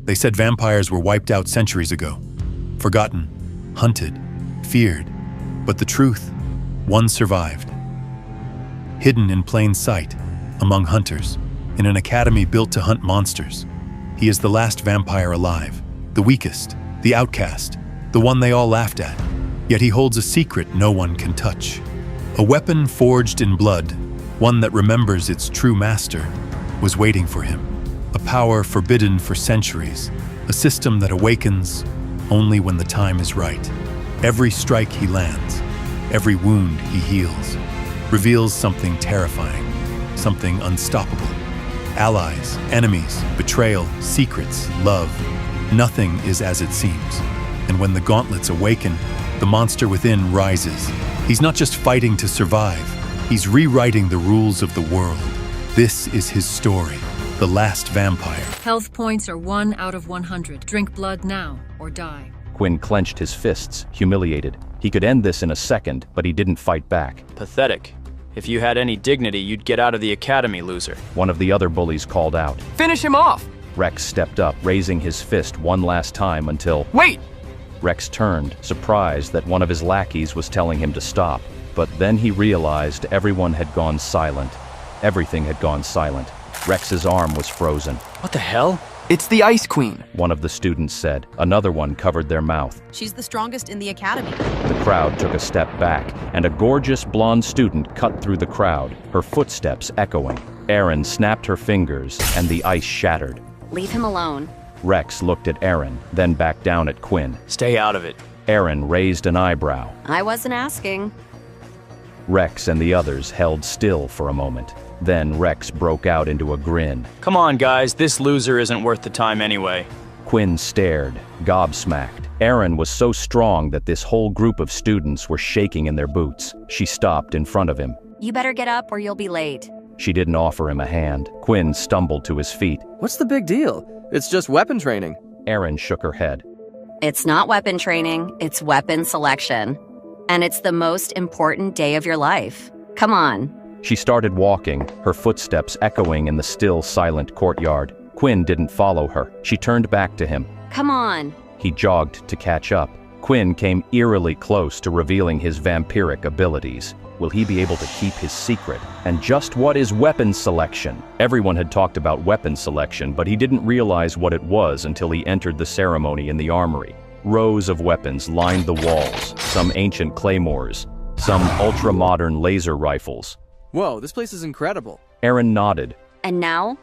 They said vampires were wiped out centuries ago, forgotten, hunted, feared. But the truth, one survived. Hidden in plain sight, among hunters, in an academy built to hunt monsters. He is the last vampire alive, the weakest, the outcast, the one they all laughed at. Yet he holds a secret no one can touch. A weapon forged in blood, one that remembers its true master, was waiting for him. A power forbidden for centuries, a system that awakens only when the time is right. Every strike he lands, every wound he heals, reveals something terrifying, something unstoppable. Allies, enemies, betrayal, secrets, love. Nothing is as it seems. And when the gauntlets awaken, the monster within rises. He's not just fighting to survive, he's rewriting the rules of the world. This is his story, the last vampire. Health points are 1 out of 100. Drink blood now or die. Quinn clenched his fists, humiliated. He could end this in a second, but he didn't fight back. Pathetic. If you had any dignity, you'd get out of the academy, loser. One of the other bullies called out. Finish him off! Rex stepped up, raising his fist one last time until... Wait! Rex turned, surprised that one of his lackeys was telling him to stop. But then he realized everyone had gone silent. Everything had gone silent. Rex's arm was frozen. What the hell? It's the Ice Queen, one of the students said. Another one covered their mouth. She's the strongest in the academy. The crowd took a step back, and a gorgeous blonde student cut through the crowd, her footsteps echoing. Erin snapped her fingers, and the ice shattered. Leave him alone. Rex looked at Erin, then back down at Quinn. Stay out of it. Erin raised an eyebrow. I wasn't asking. Rex and the others held still for a moment. Then Rex broke out into a grin. Come on, guys, this loser isn't worth the time anyway. Quinn stared, gobsmacked. Erin was so strong that this whole group of students were shaking in their boots. She stopped in front of him. You better get up or you'll be late. She didn't offer him a hand. Quinn stumbled to his feet. What's the big deal? It's just weapon training. Erin shook her head. It's not weapon training, it's weapon selection. And it's the most important day of your life. Come on. She started walking, her footsteps echoing in the still, silent courtyard. Quinn didn't follow her. She turned back to him. Come on. He jogged to catch up. Quinn came eerily close to revealing his vampiric abilities. Will he be able to keep his secret? And just what is weapon selection? Everyone had talked about weapon selection, but he didn't realize what it was until he entered the ceremony in the armory. Rows of weapons lined the walls, some ancient claymores, some ultra-modern laser rifles. Whoa, this place is incredible. Erin nodded. And now,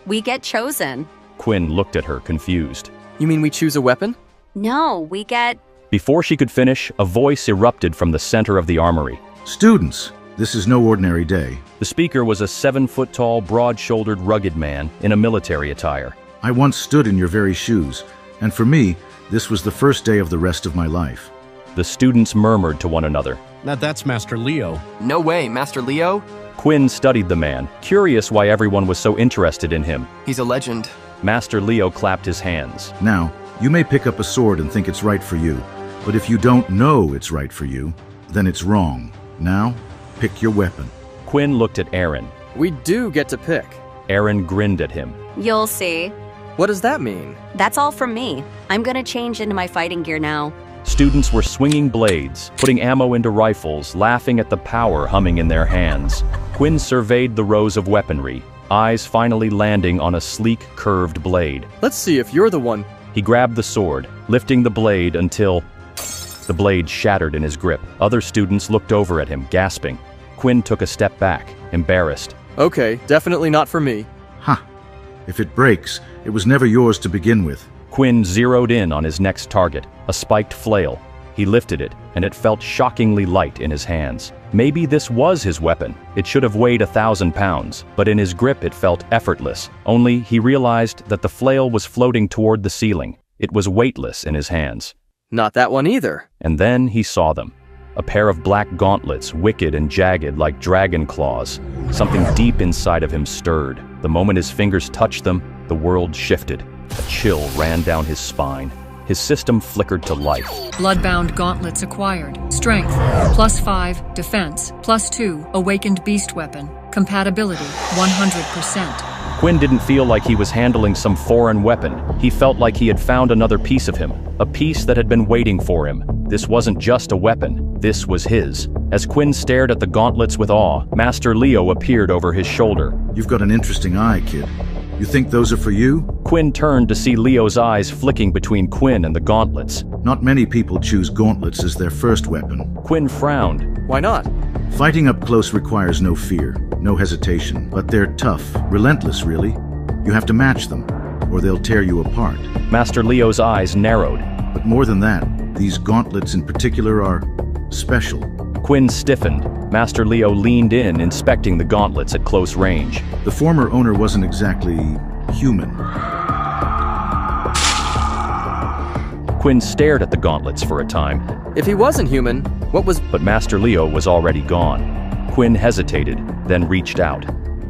we get chosen. Quinn looked at her, confused. You mean we choose a weapon? No, we get... Before she could finish, a voice erupted from the center of the armory. Students, this is no ordinary day. The speaker was a 7-foot-tall, broad-shouldered, rugged man in a military attire. I once stood in your very shoes, and for me, this was the first day of the rest of my life. The students murmured to one another. Now that's Master Leo. No way, Master Leo? Quinn studied the man, curious why everyone was so interested in him. He's a legend. Master Leo clapped his hands. Now, you may pick up a sword and think it's right for you, but if you don't know it's right for you, then it's wrong. Now, pick your weapon. Quinn looked at Erin. We do get to pick. Erin grinned at him. You'll see. What does that mean? That's all from me. I'm gonna change into my fighting gear now. Students were swinging blades, putting ammo into rifles, laughing at the power humming in their hands. Quinn surveyed the rows of weaponry, eyes finally landing on a sleek, curved blade. Let's see if you're the one. He grabbed the sword, lifting the blade until the blade shattered in his grip. Other students looked over at him, gasping. Quinn took a step back, embarrassed. Okay, definitely not for me. Ha! If it breaks, it was never yours to begin with. Quinn zeroed in on his next target, a spiked flail. He lifted it, and it felt shockingly light in his hands. Maybe this was his weapon. It should have weighed 1,000 pounds, but in his grip it felt effortless. Only he realized that the flail was floating toward the ceiling. It was weightless in his hands. Not that one either. And then he saw them. A pair of black gauntlets, wicked and jagged like dragon claws. Something deep inside of him stirred. The moment his fingers touched them, the world shifted. A chill ran down his spine. His system flickered to life. Bloodbound gauntlets acquired. Strength, +5. Defense, +2. Awakened beast weapon. Compatibility, 100%. Quinn didn't feel like he was handling some foreign weapon. He felt like he had found another piece of him, a piece that had been waiting for him. This wasn't just a weapon, this was his. As Quinn stared at the gauntlets with awe, Master Leo appeared over his shoulder. You've got an interesting eye, kid. You think those are for you? Quinn turned to see Leo's eyes flicking between Quinn and the gauntlets. Not many people choose gauntlets as their first weapon. Quinn frowned. Why not? Fighting up close requires no fear, no hesitation, but they're tough, relentless really. You have to match them, or they'll tear you apart. Master Leo's eyes narrowed. But more than that, these gauntlets in particular are special. Quinn stiffened. Master Leo leaned in, inspecting the gauntlets at close range. The former owner wasn't exactly human. Quinn stared at the gauntlets for a time. If he wasn't human, what was... But Master Leo was already gone. Quinn hesitated, then reached out.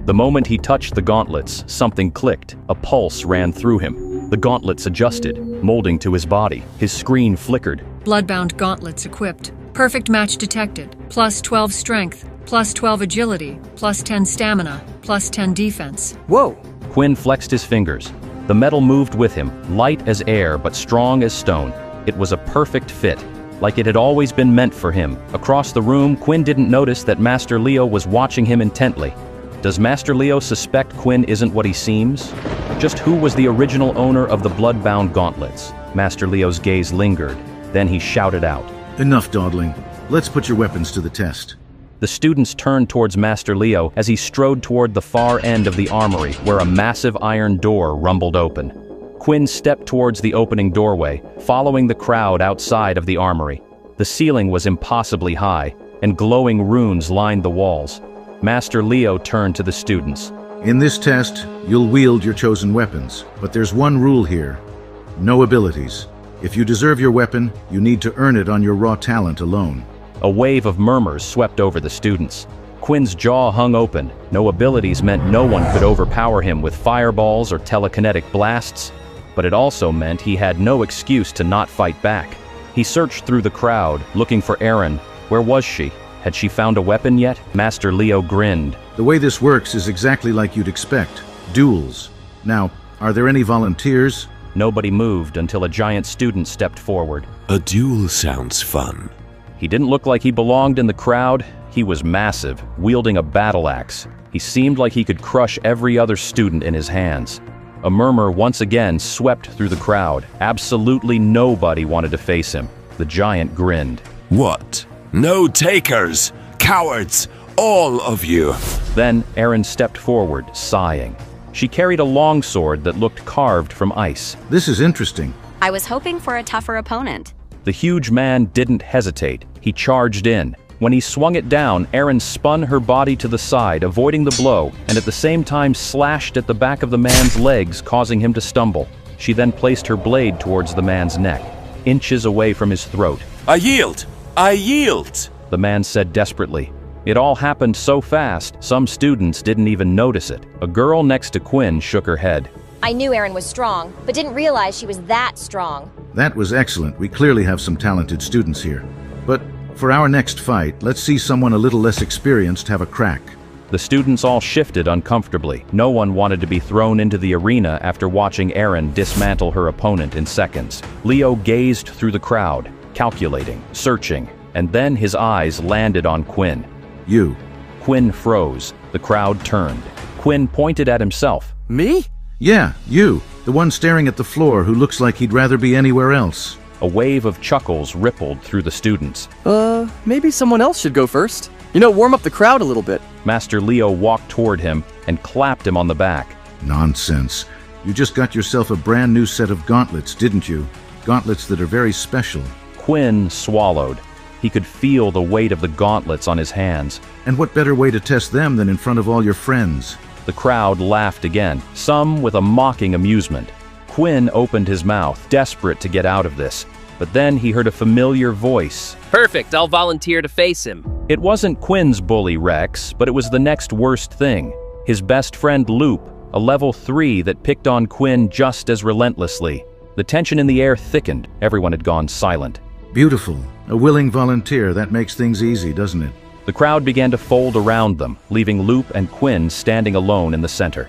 The moment he touched the gauntlets, something clicked. A pulse ran through him. The gauntlets adjusted, molding to his body. His screen flickered. Bloodbound gauntlets equipped. Perfect match detected. Plus 12 strength. Plus 12 agility. Plus 10 stamina. Plus 10 defense. Whoa! Quinn flexed his fingers. The metal moved with him, light as air but strong as stone. It was a perfect fit, like it had always been meant for him. Across the room, Quinn didn't notice that Master Leo was watching him intently. Does Master Leo suspect Quinn isn't what he seems? Just who was the original owner of the bloodbound gauntlets? Master Leo's gaze lingered. Then he shouted out. Enough dawdling. Let's put your weapons to the test. The students turned towards Master Leo as he strode toward the far end of the armory, where a massive iron door rumbled open. Quinn stepped towards the opening doorway, following the crowd outside of the armory. The ceiling was impossibly high, and glowing runes lined the walls. Master Leo turned to the students. In this test, you'll wield your chosen weapons, but there's one rule here. No abilities. If you deserve your weapon, you need to earn it on your raw talent alone. A wave of murmurs swept over the students. Quinn's jaw hung open. No abilities meant no one could overpower him with fireballs or telekinetic blasts, but it also meant he had no excuse to not fight back. He searched through the crowd, looking for Erin. Where was she? Had she found a weapon yet? Master Leo grinned. The way this works is exactly like you'd expect. Duels. Now, are there any volunteers? Nobody moved until a giant student stepped forward. A duel sounds fun. He didn't look like he belonged in the crowd. He was massive, wielding a battle axe. He seemed like he could crush every other student in his hands. A murmur once again swept through the crowd. Absolutely nobody wanted to face him. The giant grinned. What? No takers! Cowards! All of you! Then Erin stepped forward, sighing. She carried a long sword that looked carved from ice. This is interesting. I was hoping for a tougher opponent. The huge man didn't hesitate. He charged in. When he swung it down, Erin spun her body to the side, avoiding the blow, and at the same time slashed at the back of the man's legs, causing him to stumble. She then placed her blade towards the man's neck, inches away from his throat. I yield! I yield! The man said desperately. It all happened so fast, some students didn't even notice it. A girl next to Quinn shook her head. I knew Erin was strong, but didn't realize she was that strong. That was excellent. We clearly have some talented students here. But for our next fight, let's see someone a little less experienced have a crack. The students all shifted uncomfortably. No one wanted to be thrown into the arena after watching Erin dismantle her opponent in seconds. Leo gazed through the crowd, calculating, searching, and then his eyes landed on Quinn. You. Quinn froze. The crowd turned. Quinn pointed at himself. Me? Yeah, you. The one staring at the floor who looks like he'd rather be anywhere else. A wave of chuckles rippled through the students. Maybe someone else should go first. Warm up the crowd a little bit. Master Leo walked toward him and clapped him on the back. Nonsense. You just got yourself a brand new set of gauntlets, didn't you? Gauntlets that are very special. Quinn swallowed. He could feel the weight of the gauntlets on his hands. And what better way to test them than in front of all your friends? The crowd laughed again, some with a mocking amusement. Quinn opened his mouth, desperate to get out of this. But then he heard a familiar voice. Perfect, I'll volunteer to face him. It wasn't Quinn's bully Rex, but it was the next worst thing. His best friend Loop, a level 3 that picked on Quinn just as relentlessly. The tension in the air thickened. Everyone had gone silent. Beautiful. A willing volunteer. That makes things easy, doesn't it? The crowd began to fold around them, leaving Loop and Quinn standing alone in the center.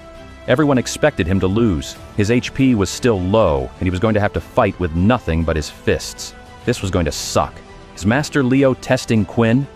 Everyone expected him to lose. His HP was still low, and he was going to have to fight with nothing but his fists. This was going to suck. Is Master Leo testing Quinn?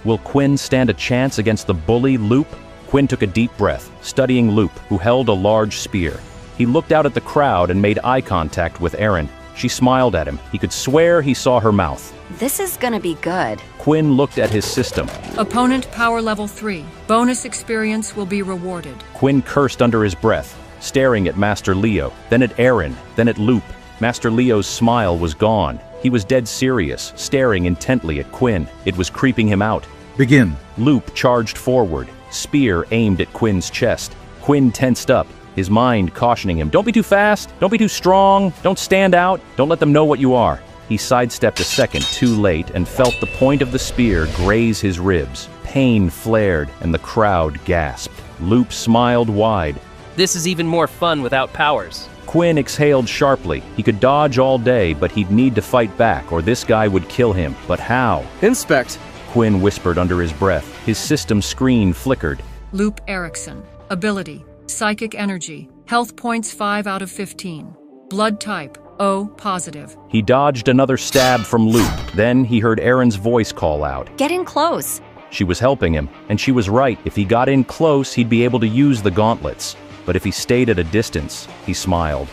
Will Quinn stand a chance against the bully Loop? Quinn took a deep breath, studying Loop, who held a large spear. He looked out at the crowd and made eye contact with Erin. She smiled at him. He could swear he saw her mouth. This is gonna be good. Quinn looked at his system. Opponent power level 3. Bonus experience will be rewarded. Quinn cursed under his breath, staring at Master Leo, then at Erin, then at Loop. Master Leo's smile was gone. He was dead serious, staring intently at Quinn. It was creeping him out. Begin. Loop charged forward, spear aimed at Quinn's chest. Quinn tensed up, his mind cautioning him, "Don't be too fast, don't be too strong, don't stand out, don't let them know what you are." He sidestepped a second too late and felt the point of the spear graze his ribs. Pain flared, and the crowd gasped. Loop smiled wide. This is even more fun without powers. Quinn exhaled sharply. He could dodge all day, but he'd need to fight back, or this guy would kill him. But how? Inspect. Quinn whispered under his breath. His system screen flickered. Loop Erickson. Ability. Psychic energy. Health points 5 out of 15. Blood type. O positive. He dodged another stab from Loop. Then he heard Erin's voice call out. Get in close. She was helping him, and she was right. If he got in close, he'd be able to use the gauntlets. But if he stayed at a distance, he smiled.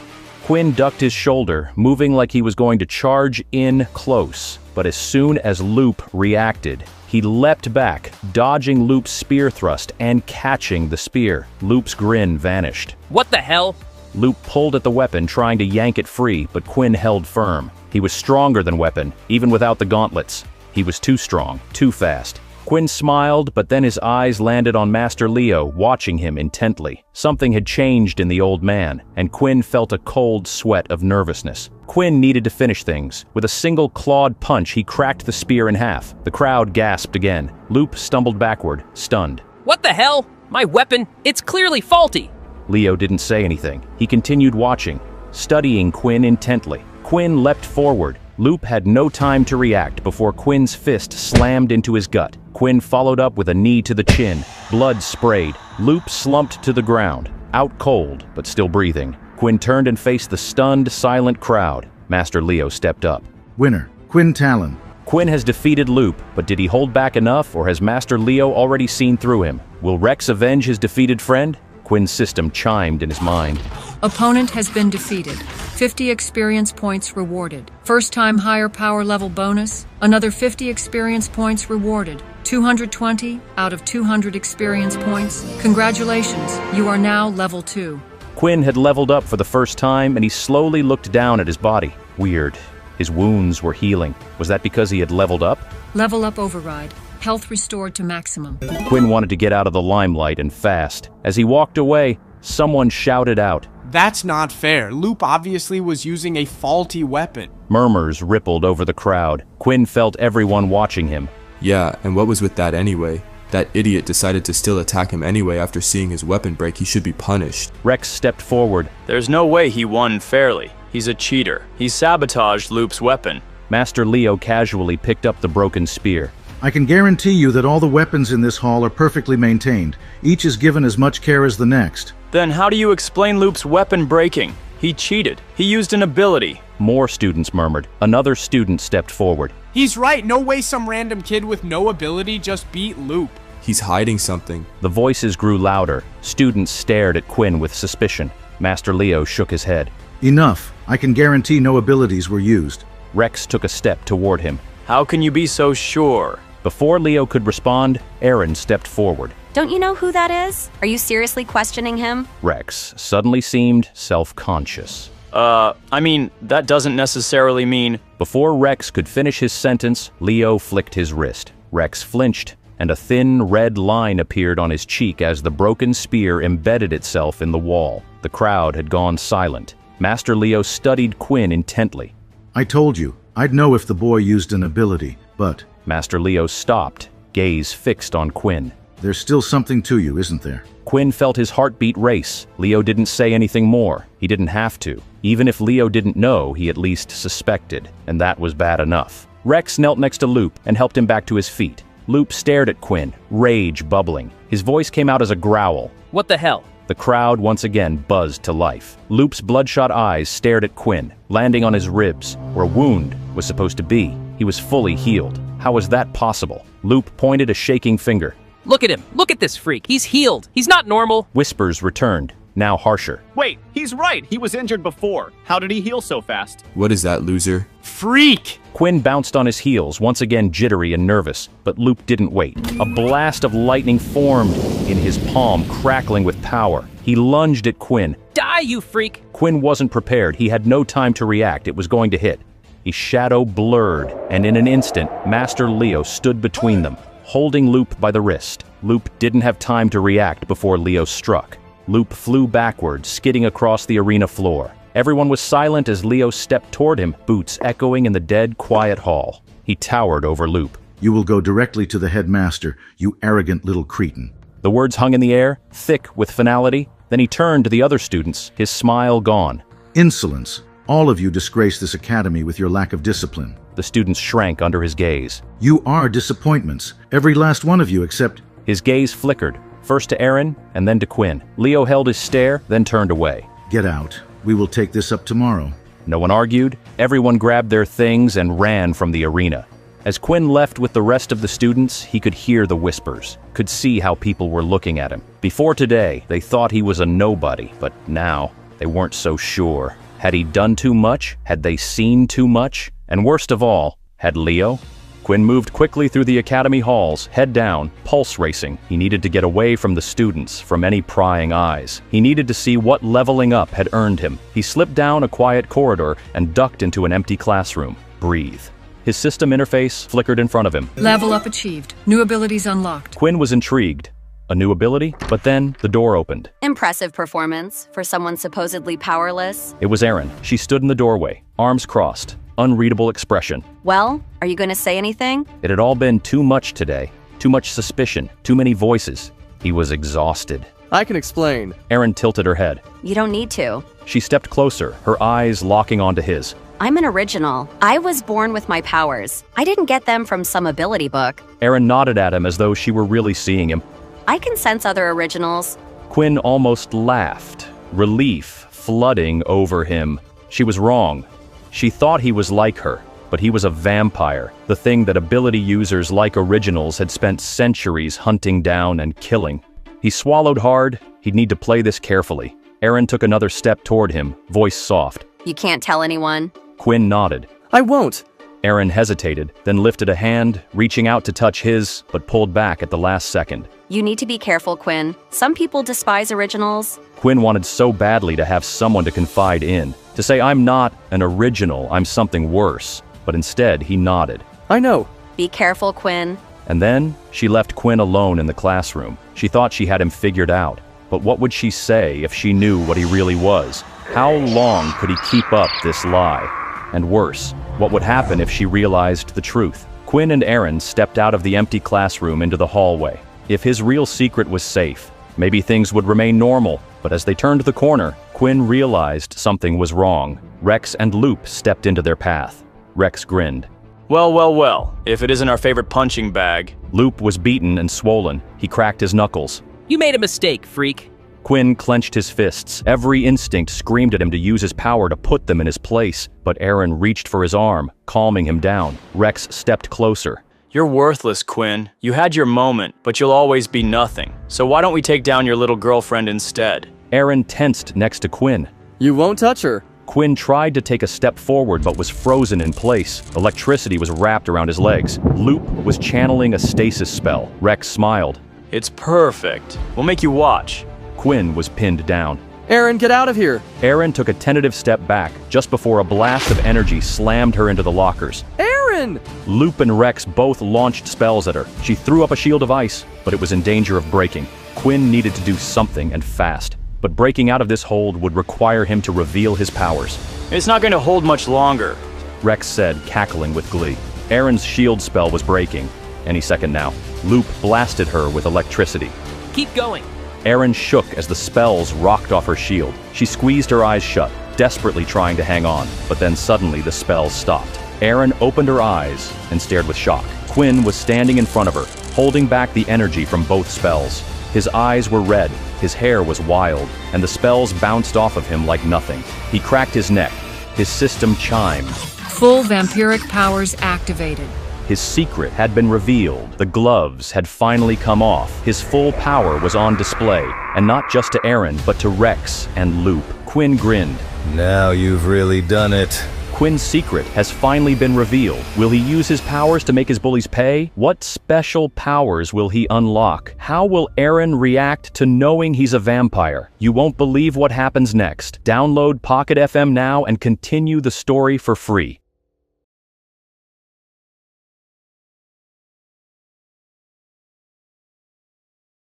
Quinn ducked his shoulder, moving like he was going to charge in close. But as soon as Loop reacted, he leapt back, dodging Loop's spear thrust and catching the spear. Loop's grin vanished. What the hell? Loop pulled at the weapon, trying to yank it free, but Quinn held firm. He was stronger than Weapon, even without the gauntlets. He was too strong, too fast. Quinn smiled, but then his eyes landed on Master Leo, watching him intently. Something had changed in the old man, and Quinn felt a cold sweat of nervousness. Quinn needed to finish things. With a single clawed punch, he cracked the spear in half. The crowd gasped again. Loop stumbled backward, stunned. What the hell? My weapon? It's clearly faulty. Leo didn't say anything. He continued watching, studying Quinn intently. Quinn leapt forward. Loop had no time to react before Quinn's fist slammed into his gut. Quinn followed up with a knee to the chin. Blood sprayed. Loop slumped to the ground, out cold, but still breathing. Quinn turned and faced the stunned, silent crowd. Master Leo stepped up. Winner, Quinn Talon. Quinn has defeated Loop, but did he hold back enough, or has Master Leo already seen through him? Will Rex avenge his defeated friend? Quinn's system chimed in his mind. Opponent has been defeated. 50 experience points rewarded. First time higher power level bonus. Another 50 experience points rewarded. 220 out of 200 experience points. Congratulations, you are now level 2. Quinn had leveled up for the first time, and he slowly looked down at his body. Weird. His wounds were healing. Was that because he had leveled up? Level up override. Health restored to maximum. Quinn wanted to get out of the limelight and fast. As he walked away, someone shouted out, "That's not fair. Loop obviously was using a faulty weapon." Murmurs rippled over the crowd. Quinn felt everyone watching him. Yeah, and what was with that anyway? That idiot decided to still attack him anyway after seeing his weapon break. He should be punished. Rex stepped forward. There's no way he won fairly. He's a cheater. He sabotaged Loop's weapon. Master Leo casually picked up the broken spear. I can guarantee you that all the weapons in this hall are perfectly maintained. Each is given as much care as the next. Then how do you explain Loop's weapon breaking? He cheated. He used an ability. More students murmured. Another student stepped forward. He's right. No way some random kid with no ability just beat Loop. He's hiding something. The voices grew louder. Students stared at Quinn with suspicion. Master Leo shook his head. Enough. I can guarantee no abilities were used. Rex took a step toward him. How can you be so sure? Before Leo could respond, Erin stepped forward. Don't you know who that is? Are you seriously questioning him? Rex suddenly seemed self-conscious. I mean, that doesn't necessarily mean... Before Rex could finish his sentence, Leo flicked his wrist. Rex flinched, and a thin red line appeared on his cheek as the broken spear embedded itself in the wall. The crowd had gone silent. Master Leo studied Quinn intently. I told you, I'd know if the boy used an ability, but... Master Leo stopped, gaze fixed on Quinn. There's still something to you, isn't there? Quinn felt his heartbeat race. Leo didn't say anything more. He didn't have to. Even if Leo didn't know, he at least suspected, and that was bad enough. Rex knelt next to Loop and helped him back to his feet. Loop stared at Quinn, rage bubbling. His voice came out as a growl. What the hell? The crowd once again buzzed to life. Loop's bloodshot eyes stared at Quinn, landing on his ribs, where a wound was supposed to be. He was fully healed. How was that possible? Loop pointed a shaking finger. Look at him. Look at this freak. He's healed. He's not normal. Whispers returned, now harsher. Wait, he's right. He was injured before. How did he heal so fast? What is that, loser? Freak! Quinn bounced on his heels, once again jittery and nervous, but Loop didn't wait. A blast of lightning formed in his palm, crackling with power. He lunged at Quinn. Die, you freak! Quinn wasn't prepared. He had no time to react. It was going to hit. His shadow blurred, and in an instant, Master Leo stood between them, holding Loop by the wrist. Loop didn't have time to react before Leo struck. Loop flew backward, skidding across the arena floor. Everyone was silent as Leo stepped toward him, boots echoing in the dead, quiet hall. He towered over Loop. You will go directly to the headmaster, you arrogant little cretin. The words hung in the air, thick with finality. Then he turned to the other students, his smile gone. Insolence. All of you disgrace this academy with your lack of discipline. The students shrank under his gaze. You are disappointments. Every last one of you except... His gaze flickered, first to Aaron and then to Quinn. Leo held his stare, then turned away. Get out. We will take this up tomorrow. No one argued. Everyone grabbed their things and ran from the arena. As Quinn left with the rest of the students, he could hear the whispers, could see how people were looking at him. Before today, they thought he was a nobody, but now they weren't so sure. Had he done too much? Had they seen too much? And worst of all, had Leo? Quinn moved quickly through the academy halls, head down, pulse racing. He needed to get away from the students, from any prying eyes. He needed to see what leveling up had earned him. He slipped down a quiet corridor and ducked into an empty classroom. Breathe. His system interface flickered in front of him. Level up achieved. New abilities unlocked. Quinn was intrigued. A new ability? But then the door opened. Impressive performance for someone supposedly powerless. It was Erin. She stood in the doorway, arms crossed, unreadable expression. Well, are you going to say anything? It had all been too much today. Too much suspicion. Too many voices. He was exhausted. I can explain. Erin tilted her head. You don't need to. She stepped closer, her eyes locking onto his. I'm an original. I was born with my powers. I didn't get them from some ability book. Erin nodded at him as though she were really seeing him. I can sense other originals. Quinn almost laughed, relief flooding over him. She was wrong. She thought he was like her, but he was a vampire, the thing that ability users like originals had spent centuries hunting down and killing. He swallowed hard. He'd need to play this carefully. Erin took another step toward him, voice soft. You can't tell anyone? Quinn nodded. I won't. Erin hesitated, then lifted a hand, reaching out to touch his, but pulled back at the last second. You need to be careful, Quinn. Some people despise originals. Quinn wanted so badly to have someone to confide in, to say, I'm not an original, I'm something worse. But instead, he nodded. I know. Be careful, Quinn. And then, she left Quinn alone in the classroom. She thought she had him figured out. But what would she say if she knew what he really was? How long could he keep up this lie? And worse, what would happen if she realized the truth? Quinn and Erin stepped out of the empty classroom into the hallway. If his real secret was safe, maybe things would remain normal. But as they turned the corner, Quinn realized something was wrong. Rex and Loop stepped into their path. Rex grinned. Well, well, well, if it isn't our favorite punching bag. Loop was beaten and swollen. He cracked his knuckles. You made a mistake, freak. Quinn clenched his fists. Every instinct screamed at him to use his power to put them in his place. But Erin reached for his arm, calming him down. Rex stepped closer. You're worthless, Quinn. You had your moment, but you'll always be nothing. So why don't we take down your little girlfriend instead? Erin tensed next to Quinn. You won't touch her. Quinn tried to take a step forward but was frozen in place. Electricity was wrapped around his legs. Loop was channeling a stasis spell. Rex smiled. It's perfect. We'll make you watch. Quinn was pinned down. Erin, get out of here! Erin took a tentative step back, just before a blast of energy slammed her into the lockers. Erin! Loop and Rex both launched spells at her. She threw up a shield of ice, but it was in danger of breaking. Quinn needed to do something, and fast. But breaking out of this hold would require him to reveal his powers. It's not going to hold much longer, Rex said, cackling with glee. Erin's shield spell was breaking. Any second now. Loop blasted her with electricity. Keep going. Erin shook as the spells rocked off her shield. She squeezed her eyes shut, desperately trying to hang on, but then suddenly the spells stopped. Erin opened her eyes and stared with shock. Quinn was standing in front of her, holding back the energy from both spells. His eyes were red, his hair was wild, and the spells bounced off of him like nothing. He cracked his neck. His system chimed. Full vampiric powers activated. His secret had been revealed. The gloves had finally come off. His full power was on display, and not just to Aaron, but to Rex and Loop. Quinn grinned. Now you've really done it. Quinn's secret has finally been revealed. Will he use his powers to make his bullies pay? What special powers will he unlock? How will Aaron react to knowing he's a vampire? You won't believe what happens next. Download Pocket FM now and continue the story for free.